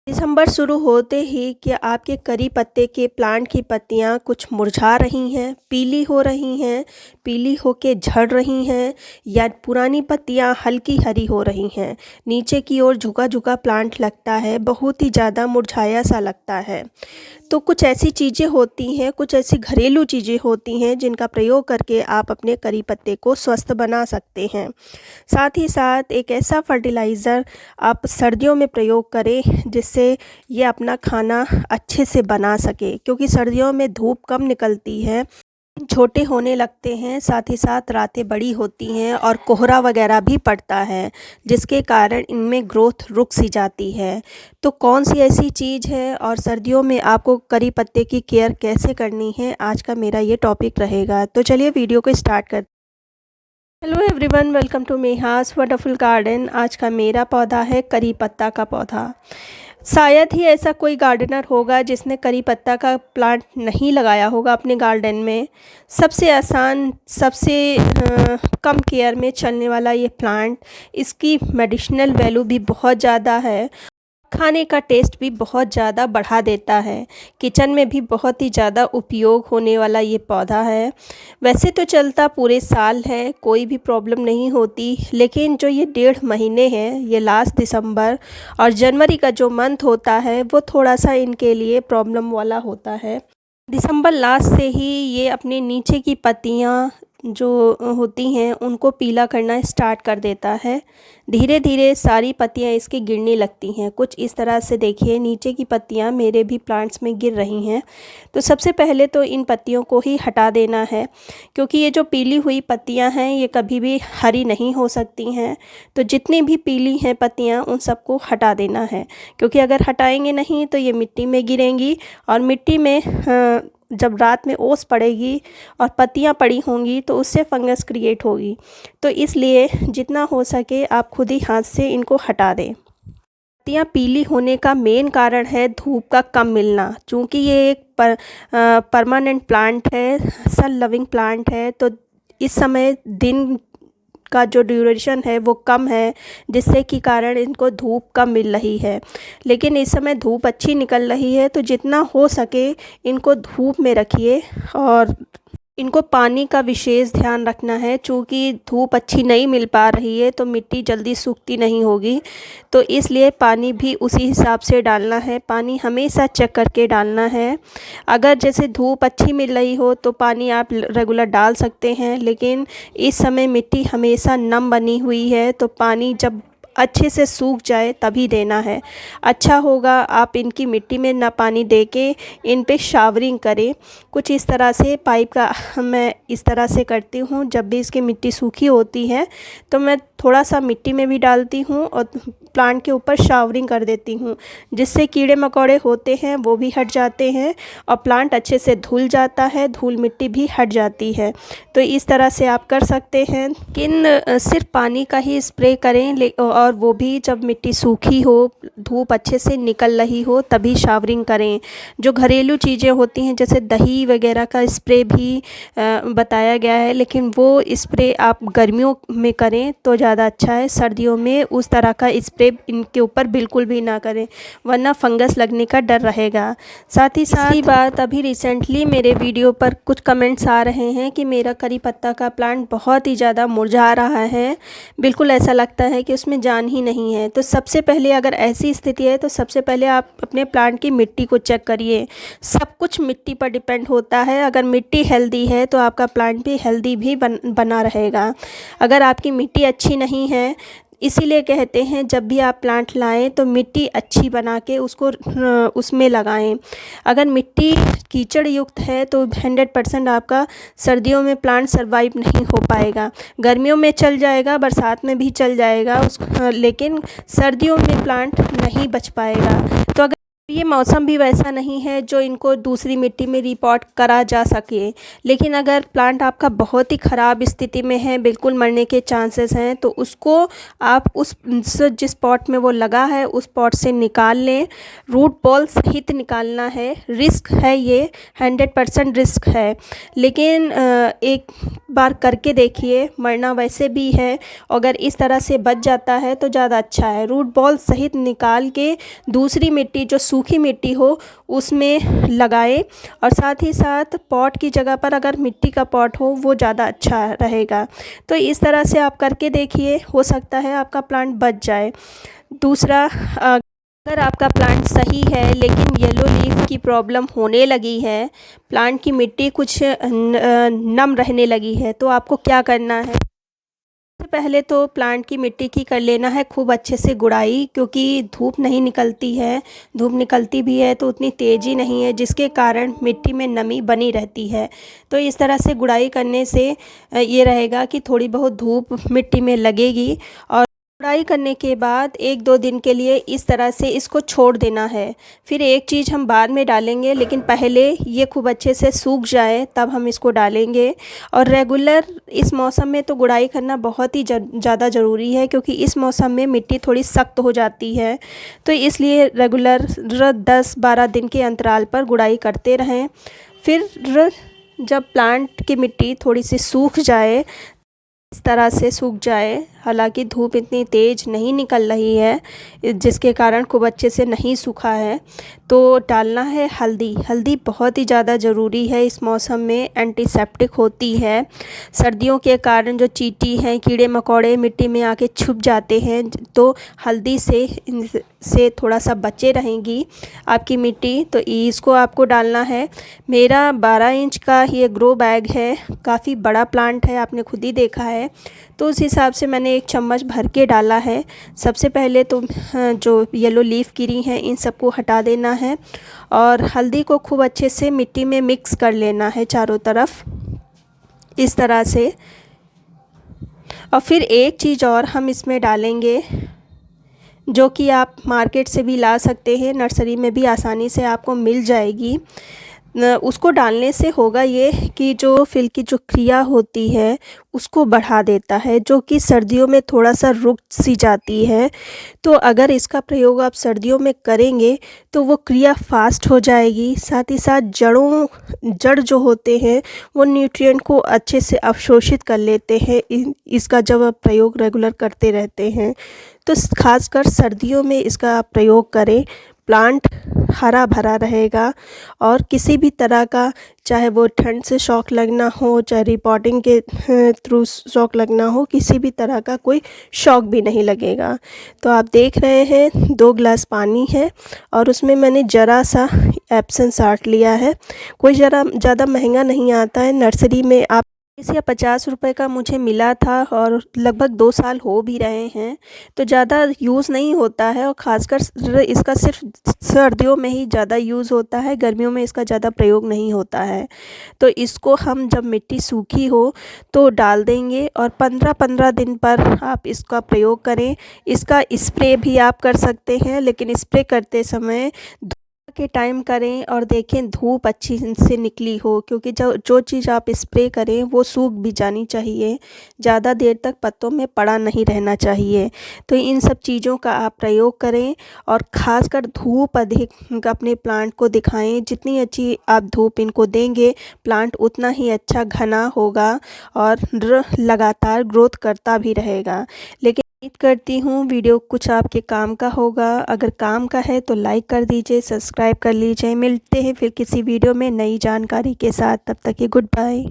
दिसंबर शुरू होते ही क्या आपके करी पत्ते के प्लांट की पत्तियां कुछ मुरझा रही हैं, पीली हो रही हैं, पीली होके झड़ रही हैं या पुरानी पत्तियां हल्की हरी हो रही हैं। नीचे की ओर झुका झुका प्लांट लगता है, बहुत ही ज़्यादा मुरझाया सा लगता है। तो कुछ ऐसी चीज़ें होती हैं, कुछ ऐसी घरेलू चीज़ें होती हैं जिनका प्रयोग करके आप अपने करी पत्ते को स्वस्थ बना सकते हैं। साथ ही साथ एक ऐसा फर्टिलाइज़र आप सर्दियों में प्रयोग करें जिससे ये अपना खाना अच्छे से बना सके, क्योंकि सर्दियों में धूप कम निकलती है, छोटे होने लगते हैं, साथ ही साथ रातें बड़ी होती हैं और कोहरा वगैरह भी पड़ता है, जिसके कारण इनमें ग्रोथ रुक सी जाती है। तो कौन सी ऐसी चीज़ है और सर्दियों में आपको करी पत्ते की केयर कैसे करनी है, आज का मेरा ये टॉपिक रहेगा। तो चलिए वीडियो को स्टार्ट करते। Hello everyone, welcome to Meha's wonderful garden. आज का मेरा पौधा है करी पत्ता का पौधा। शायद ही ऐसा कोई गार्डनर होगा जिसने करी पत्ता का प्लांट नहीं लगाया होगा अपने गार्डन में। सबसे आसान, सबसे कम केयर में चलने वाला ये प्लांट, इसकी मेडिसिनल वैल्यू भी बहुत ज़्यादा है, खाने का टेस्ट भी बहुत ज़्यादा बढ़ा देता है। किचन में भी बहुत ही ज़्यादा उपयोग होने वाला ये पौधा है। वैसे तो चलता पूरे साल है, कोई भी प्रॉब्लम नहीं होती, लेकिन जो ये 1.5 महीने हैं, ये लास्ट दिसंबर और जनवरी का जो मंथ होता है वो थोड़ा सा इनके लिए प्रॉब्लम वाला होता है। दिसंबर लास्ट से ही ये अपने नीचे की पत्तियाँ जो होती हैं उनको पीला करना स्टार्ट कर देता है। धीरे धीरे सारी पत्तियाँ इसकी गिरने लगती हैं। कुछ इस तरह से देखिए, नीचे की पत्तियाँ मेरे भी प्लांट्स में गिर रही हैं। तो सबसे पहले तो इन पत्तियों को ही हटा देना है, क्योंकि ये जो पीली हुई पत्तियाँ हैं ये कभी भी हरी नहीं हो सकती हैं। तो जितनी भी पीली हैं पत्तियाँ उन सबको हटा देना है, क्योंकि अगर हटाएंगे नहीं तो ये मिट्टी में गिरेंगी और मिट्टी में जब रात में ओस पड़ेगी और पत्तियां पड़ी होंगी तो उससे फंगस क्रिएट होगी। तो इसलिए जितना हो सके आप खुद ही हाथ से इनको हटा दें। पत्तियां पीली होने का मेन कारण है धूप का कम मिलना। चूँकि ये एक परमानेंट प्लांट है, सन लविंग प्लांट है, तो इस समय दिन का जो ड्यूरेशन है वो कम है, जिससे कि कारण इनको धूप कम मिल रही है। लेकिन इस समय धूप अच्छी निकल रही है, तो जितना हो सके इनको धूप में रखिए और इनको पानी का विशेष ध्यान रखना है। चूँकि धूप अच्छी नहीं मिल पा रही है तो मिट्टी जल्दी सूखती नहीं होगी, तो इसलिए पानी भी उसी हिसाब से डालना है। पानी हमेशा चेक करके डालना है। अगर जैसे धूप अच्छी मिल रही हो तो पानी आप रेगुलर डाल सकते हैं, लेकिन इस समय मिट्टी हमेशा नम बनी हुई है, तो पानी जब अच्छे से सूख जाए तभी देना है। अच्छा होगा आप इनकी मिट्टी में ना पानी दे के इन पे शावरिंग करें। कुछ इस तरह से पाइप का मैं इस तरह से करती हूँ। जब भी इसकी मिट्टी सूखी होती है तो मैं थोड़ा सा मिट्टी में भी डालती हूँ और प्लांट के ऊपर शावरिंग कर देती हूँ, जिससे कीड़े मकोड़े होते हैं वो भी हट जाते हैं और प्लांट अच्छे से धुल जाता है, धूल मिट्टी भी हट जाती है। तो इस तरह से आप कर सकते हैं। लेकिन सिर्फ पानी का ही स्प्रे करें, और वो भी जब मिट्टी सूखी हो, धूप अच्छे से निकल रही हो तभी शावरिंग करें। जो घरेलू चीज़ें होती हैं जैसे दही वगैरह का स्प्रे भी बताया गया है, लेकिन वो स्प्रे आप गर्मियों में करें तो ज़्यादा अच्छा है। सर्दियों में उस तरह का स्प्रे इनके ऊपर बिल्कुल भी ना करें, वरना फंगस लगने का डर रहेगा। साथ ही साथ बात, अभी रिसेंटली मेरे वीडियो पर कुछ कमेंट्स आ रहे हैं कि मेरा करी पत्ता का प्लांट बहुत ही ज़्यादा मुरझा रहा है, बिल्कुल ऐसा लगता है कि उसमें जान ही नहीं है। तो सबसे पहले अगर ऐसी स्थिति है तो सबसे पहले आप अपने प्लांट की मिट्टी को चेक करिए। सब कुछ मिट्टी पर डिपेंड होता है। अगर मिट्टी हेल्दी है तो आपका प्लांट भी हेल्दी भी बना रहेगा। अगर आपकी मिट्टी अच्छी नहीं है, इसीलिए कहते हैं जब भी आप प्लांट लाएं तो मिट्टी अच्छी बना के उसको उसमें लगाएं। अगर मिट्टी कीचड़ युक्त है तो 100% आपका सर्दियों में प्लांट सरवाइव नहीं हो पाएगा। गर्मियों में चल जाएगा, बरसात में भी चल जाएगा लेकिन सर्दियों में प्लांट नहीं बच पाएगा। तो अगर ये मौसम भी वैसा नहीं है जो इनको दूसरी मिट्टी में रिपॉट करा जा सके। लेकिन अगर प्लांट आपका बहुत ही ख़राब स्थिति में है, बिल्कुल मरने के चांसेस हैं, तो उसको आप उस जिस पॉट में वो लगा है उस पॉट से निकाल लें। रूट बॉल सहित निकालना है। रिस्क है ये, 100% रिस्क है, लेकिन एक बार करके देखिए। मरना वैसे भी है, अगर इस तरह से बच जाता है तो ज़्यादा अच्छा है। रूट बॉल सहित निकाल के दूसरी मिट्टी, जो सूखी मिट्टी हो, उसमें लगाएं। और साथ ही साथ पॉट की जगह पर अगर मिट्टी का पॉट हो वो ज़्यादा अच्छा रहेगा। तो इस तरह से आप करके देखिए, हो सकता है आपका प्लांट बच जाए। दूसरा, अगर आपका प्लांट सही है लेकिन येलो लीफ की प्रॉब्लम होने लगी है, प्लांट की मिट्टी कुछ नम रहने लगी है, तो आपको क्या करना है? सबसे पहले तो प्लांट की मिट्टी की कर लेना है खूब अच्छे से गुड़ाई, क्योंकि धूप नहीं निकलती है। धूप निकलती भी है तो उतनी तेज़ी नहीं है, जिसके कारण मिट्टी में नमी बनी रहती है। तो इस तरह से गुड़ाई करने से ये रहेगा कि थोड़ी बहुत धूप मिट्टी में लगेगी। और गुड़ाई करने के बाद 1-2 दिन के लिए इस तरह से इसको छोड़ देना है। फिर एक चीज़ हम बाद में डालेंगे, लेकिन पहले ये खूब अच्छे से सूख जाए तब हम इसको डालेंगे। और रेगुलर इस मौसम में तो गुड़ाई करना बहुत ही ज़्यादा ज़रूरी है, क्योंकि इस मौसम में मिट्टी थोड़ी सख्त हो जाती है। तो इसलिए रेगुलर 10-12 दिन के अंतराल पर गुड़ाई करते रहें। फिर जब प्लांट की मिट्टी थोड़ी सी सूख जाए, इस तरह से सूख जाए, हालांकि धूप इतनी तेज़ नहीं निकल रही है जिसके कारण खूब अच्छे से नहीं सूखा है, तो डालना है हल्दी। हल्दी बहुत ही ज़्यादा ज़रूरी है इस मौसम में, एंटीसेप्टिक होती है। सर्दियों के कारण जो चींटी हैं, कीड़े मकोड़े मिट्टी में आके छुप जाते हैं, तो हल्दी से थोड़ा सा बचे रहेंगी आपकी मिट्टी, तो इसको आपको डालना है। मेरा 12 इंच का ये ग्रो बैग है, काफ़ी बड़ा प्लांट है, आपने खुद ही देखा है, तो उस हिसाब से मैंने 1 चम्मच भर के डाला है। सबसे पहले तो जो येलो लीफ गिरी हैं इन सबको हटा देना है, और हल्दी को खूब अच्छे से मिट्टी में मिक्स कर लेना है चारों तरफ, इस तरह से। और फिर एक चीज़ और हम इसमें डालेंगे, जो कि आप मार्केट से भी ला सकते हैं, नर्सरी में भी आसानी से आपको मिल जाएगी। उसको डालने से होगा ये कि जो फिल की जो क्रिया होती है उसको बढ़ा देता है, जो कि सर्दियों में थोड़ा सा रुक सी जाती है। तो अगर इसका प्रयोग आप सर्दियों में करेंगे तो वो क्रिया फास्ट हो जाएगी। साथ ही साथ जड़ जो होते हैं वो न्यूट्रिएंट को अच्छे से अवशोषित कर लेते हैं, इसका जब आप प्रयोग रेगुलर करते रहते हैं। तो खासकर सर्दियों में इसका आप प्रयोग करें, प्लांट हरा भरा रहेगा। और किसी भी तरह का, चाहे वो ठंड से शॉक लगना हो, चाहे रिपोर्टिंग के थ्रू शॉक लगना हो, किसी भी तरह का कोई शॉक भी नहीं लगेगा। तो आप देख रहे हैं 2 गिलास पानी है, और उसमें मैंने ज़रा सा एप्सम साल्ट लिया है। कोई ज़्यादा महंगा नहीं आता है, नर्सरी में आप 30 या 50 रुपए का मुझे मिला था, और लगभग 2 साल हो भी रहे हैं। तो ज़्यादा यूज़ नहीं होता है, और ख़ासकर इसका सिर्फ सर्दियों में ही ज़्यादा यूज़ होता है, गर्मियों में इसका ज़्यादा प्रयोग नहीं होता है। तो इसको हम जब मिट्टी सूखी हो तो डाल देंगे, और 15-15 दिन पर आप इसका प्रयोग करें। इसका स्प्रे भी आप कर सकते हैं, लेकिन स्प्रे करते समय के टाइम करें और देखें धूप अच्छी से निकली हो, क्योंकि जो चीज़ आप स्प्रे करें वो सूख भी जानी चाहिए, ज़्यादा देर तक पत्तों में पड़ा नहीं रहना चाहिए। तो इन सब चीज़ों का आप प्रयोग करें, और ख़ासकर धूप अधिक अपने प्लांट को दिखाएं। जितनी अच्छी आप धूप इनको देंगे, प्लांट उतना ही अच्छा घना होगा और लगातार ग्रोथ करता भी रहेगा। लेकिन उम्मीद करती हूँ वीडियो कुछ आपके काम का होगा। अगर काम का है तो लाइक कर दीजिए, सब्सक्राइब कर लीजिए। मिलते हैं फिर किसी वीडियो में नई जानकारी के साथ, तब तक के गुड बाय।